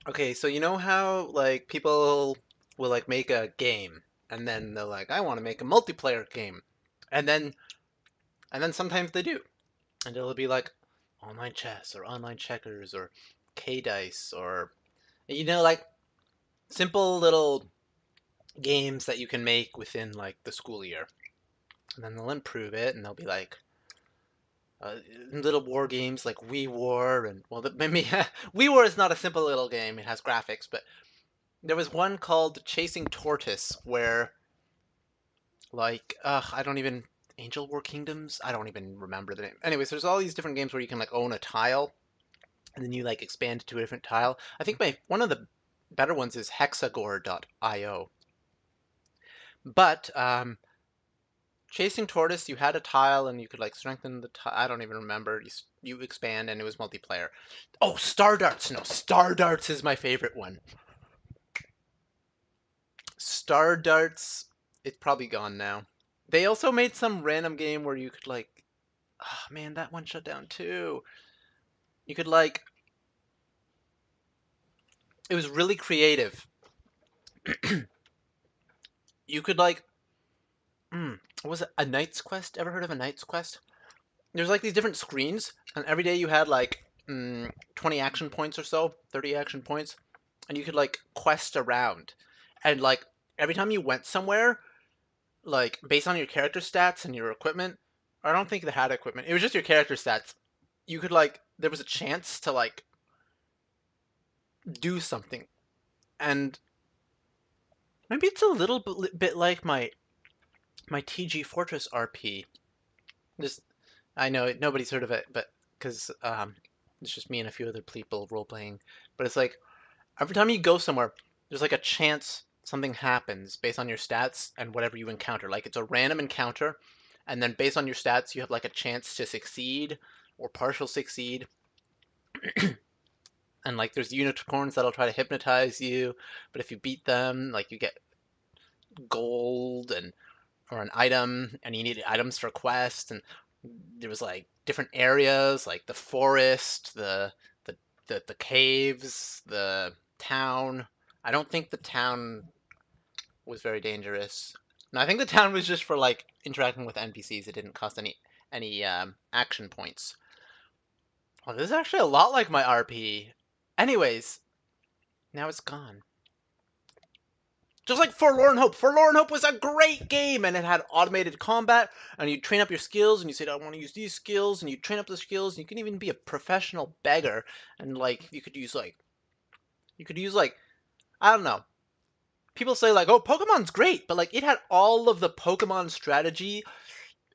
Okay, so you know how like people will like make a game and then they're like, I want to make a multiplayer game. And then sometimes they do. And it'll be like online chess or online checkers or K-Dice or like simple little games that you can make within like the school year. And then they'll improve it and they'll be like little war games like Wii War and well, maybe Wii War is not a simple little game. It has graphics, but there was one called Chasing Tortoise where I don't even Angel War Kingdoms. I don't even remember the name. Anyways, there's all these different games where you can like own a tile and then you like expand to a different tile. I think my one of the better ones is Hexagore.io. But Chasing Tortoise, you had a tile and you could like strengthen the tile. I don't even remember. You expand and it was multiplayer. Oh, Star Darts. No, Star Darts is my favorite one. Star Darts, it's probably gone now. They also made some random game where you could like, oh man, that one shut down too. You could like, it was really creative. You could like, what was it a Knight's Quest? Ever heard of a Knight's Quest? There's like these different screens, and every day you had like 20 action points or so, 30 action points, and you could like quest around. And like every time you went somewhere, like based on your character stats and your equipment, I don't think they had equipment. It was just your character stats. You could like there was a chance to like do something, and maybe it's a little bit like my TG Fortress RP. Just I know nobody's heard of it, but because it's just me and a few other people role playing. But it's like every time you go somewhere, there's like a chance something happens based on your stats and whatever you encounter. Like it's a random encounter, and then based on your stats, you have like a chance to succeed or partial succeed. And like there's unicorns that'll try to hypnotize you, but if you beat them, like you get gold and or an item, and you needed items for quests, and there was like different areas, like the forest, the the caves, the town. I don't think the town was very dangerous. No, I think the town was just for like interacting with NPCs. It didn't cost any action points. Well, this is actually a lot like my RP. Anyways, now it's gone. Just like Forlorn Hope. Forlorn Hope was a great game, and it had automated combat, and you train up your skills, and you said, I want to use these skills, and you train up the skills, and you can even be a professional beggar, and like you could use like I don't know. People say like, oh, Pokemon's great, but like it had all of the Pokemon strategy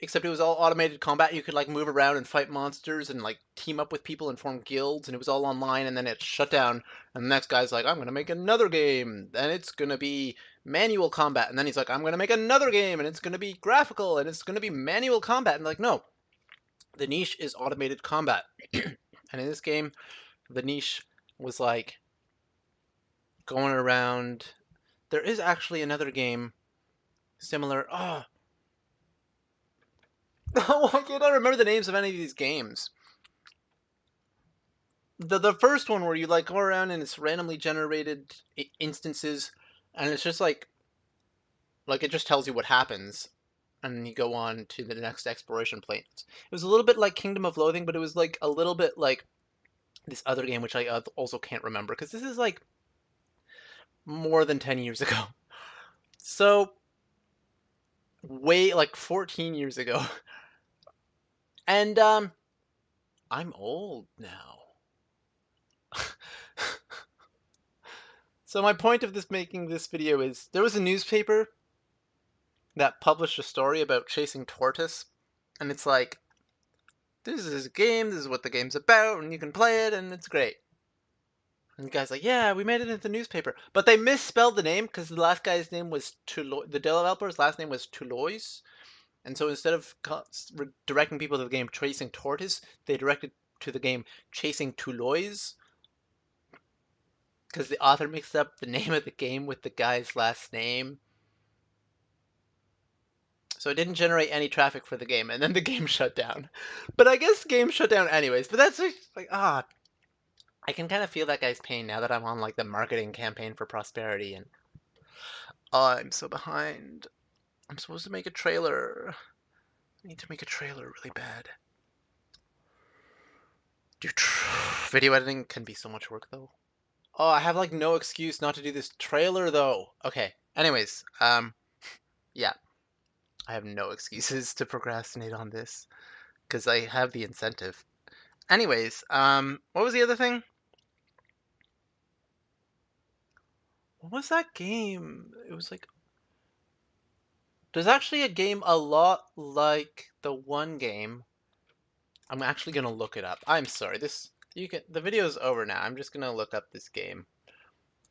except it was all automated combat. You could like move around and fight monsters and like team up with people and form guilds, and it was all online. And then it shut down. And the next guy's like, I'm gonna make another game, and it's gonna be manual combat. And then he's like, I'm gonna make another game, and it's gonna be graphical, and it's gonna be manual combat. And like, no, the niche is automated combat. And in this game, the niche was like going around. There is actually another game similar. Oh, why can't I remember the names of any of these games? The first one where you like go around and it's randomly generated instances, and it's just like it just tells you what happens, and then you go on to the next exploration plane. It was a little bit like Kingdom of Loathing, but it was like a little bit like this other game, which I also can't remember because this is like more than 10 years ago. So way like 14 years ago, and I'm old now. So my point of this making this video is there was a newspaper that published a story about chasing tortoise, and it's like this is a game, this is what the game's about, and you can play it, and it's great. And the guy's like, yeah, we made it into the newspaper, but they misspelled the name because the last guy's name was Toulouse. The developer's last name was Toulouse, and so instead of directing people to the game Chasing Tortoise, they directed to the game Chasing Toulouse because the author mixed up the name of the game with the guy's last name. So it didn't generate any traffic for the game, and then the game shut down. But I guess the game shut down anyways. But that's like I can kind of feel that guy's pain now that I'm on like the marketing campaign for Prosperity, and oh, I'm so behind. I'm supposed to make a trailer. I need to make a trailer really bad. Dude, video editing can be so much work though. Oh, I have like no excuse not to do this trailer though. Okay. Anyways, yeah, I have no excuses to procrastinate on this because I have the incentive. Anyways, what was the other thing? What was that game? It was like there's actually a game a lot like the one game. I'm actually gonna look it up. I'm sorry. The video's over now. I'm just gonna look up this game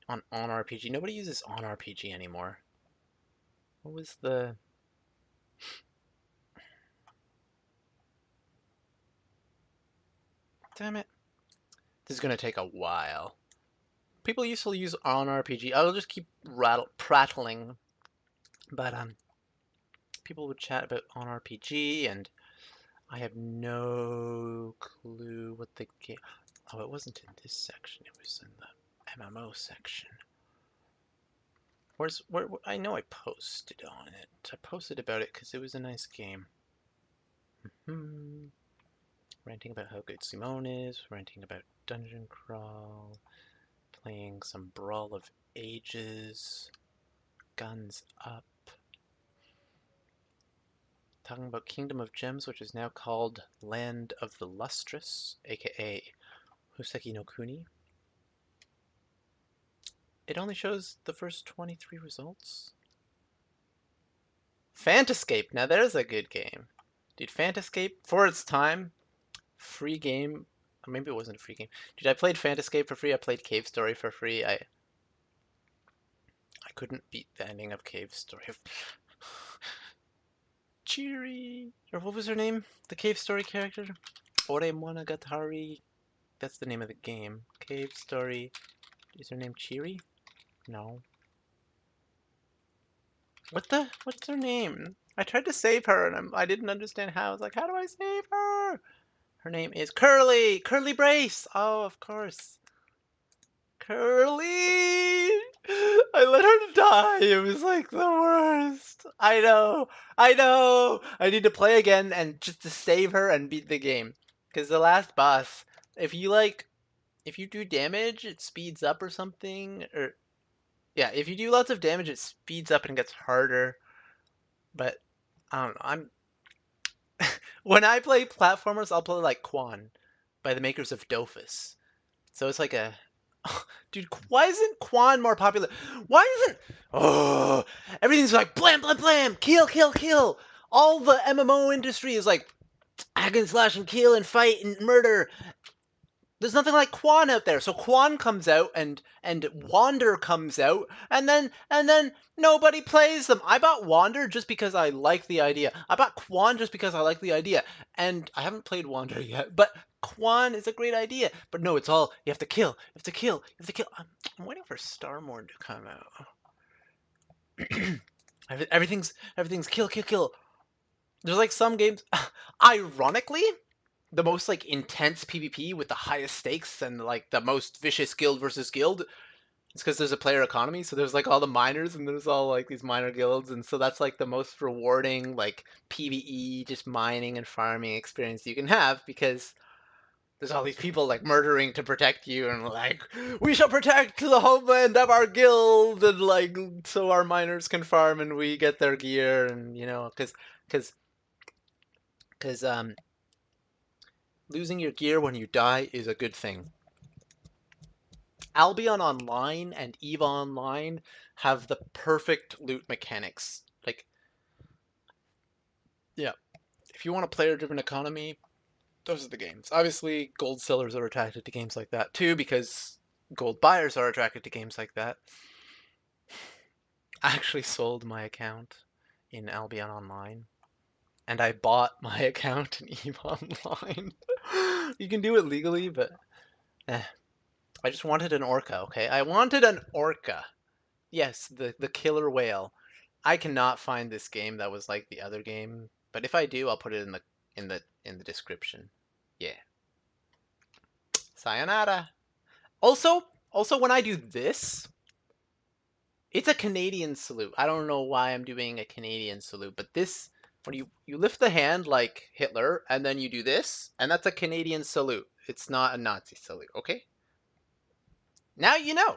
on RPG. Nobody uses on RPG anymore. What was the Damn it. This is gonna take a while. People used to use on RPG. I'll just keep prattling, but people would chat about on RPG, and I have no clue what the game. Oh, it wasn't in this section. It was in the MMO section. Where? I know I posted on it. I posted about it because it was a nice game. Ranting about how good Simone is. Ranting about Dungeon Crawl. Playing some Brawl of Ages. Guns Up. Talking about Kingdom of Gems, which is now called Land of the Lustrous, aka Hoseki no Kuni. It only shows the first 23 results. Fantascape, now there's a good game. Dude, Fantascape, for its time, free game. Or maybe it wasn't a free game. Dude, I played Fantascape for free, I played Cave Story for free. I couldn't beat the ending of Cave Story. Chiri, or what was her name? The Cave Story character? Ore Monogatari. That's the name of the game. Cave Story. Is her name Chiri? No. What's her name? I tried to save her and I didn't understand how. I was like, how do I save her? Her name is Curly! Curly Brace! Oh, of course. Curly! I let her die. It was like the worst. I know. I know. I need to play again and just to save her and beat the game. Because the last boss, if you do damage, it speeds up or something. Or yeah, if you do lots of damage, it speeds up and gets harder. But I don't know. When I play platformers, I'll play like Quan by the makers of Dofus. So it's like a dude, why isn't Quan more popular? Why isn't oh everything's like blam blam blam, kill kill kill. All the MMO industry is like hack and slash and kill and fight and murder. There's nothing like Quan out there. So Quan comes out and Wander comes out and then nobody plays them. I bought Wander just because I like the idea. I bought Quan just because I like the idea. And I haven't played Wander yet, but Quan is a great idea. But no, it's all you have to kill. You have to kill. You have to kill. I'm waiting for Starmorn to come out. everything's kill kill kill. There's like some games ironically the most like intense PvP with the highest stakes and like the most vicious guild versus guild. It's because there's a player economy, so there's like all the miners and there's all like these miner guilds, and so that's like the most rewarding like PvE just mining and farming experience you can have because there's all these people like murdering to protect you and like we shall protect the homeland of our guild and like so our miners can farm and we get their gear and because losing your gear when you die is a good thing. Albion Online and EVE Online have the perfect loot mechanics. Like, yeah, if you want a player-driven economy, those are the games. Obviously, gold sellers are attracted to games like that too because gold buyers are attracted to games like that. I actually sold my account in Albion Online, and I bought my account in EVE Online. You can do it legally, but I just wanted an orca, okay? I wanted an orca. Yes, the killer whale. I cannot find this game that was like the other game, but if I do, I'll put it in the description. Yeah. Sayonara. Also when I do this, it's a Canadian salute. I don't know why I'm doing a Canadian salute, but this, when you lift the hand like Hitler and then you do this, and that's a Canadian salute. It's not a Nazi salute, okay? Now you know.